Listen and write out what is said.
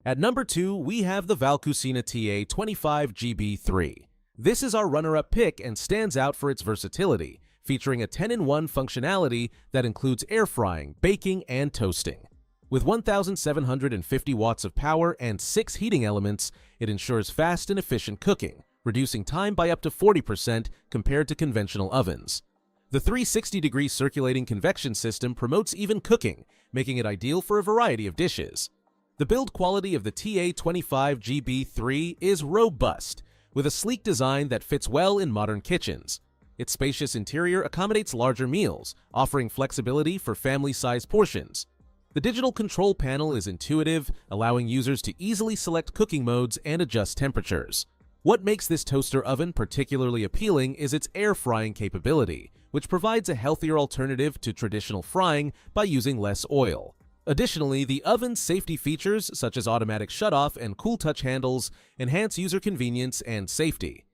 At number 2, we have the Val Cucina TA25 GB3. This is our runner-up pick and stands out for its versatility, featuring a 10-in-1 functionality that includes air frying, baking, and toasting. With 1,750 watts of power and 6 heating elements, it ensures fast and efficient cooking, reducing time by up to 40% compared to conventional ovens. The 360-degree circulating convection system promotes even cooking, making it ideal for a variety of dishes. The build quality of the TA25 GB3 is robust, with a sleek design that fits well in modern kitchens. Its spacious interior accommodates larger meals, offering flexibility for family-sized portions. The digital control panel is intuitive, allowing users to easily select cooking modes and adjust temperatures. What makes this toaster oven particularly appealing is its air frying capability, which provides a healthier alternative to traditional frying by using less oil. Additionally, the oven's safety features, such as automatic shutoff and cool touch handles, enhance user convenience and safety.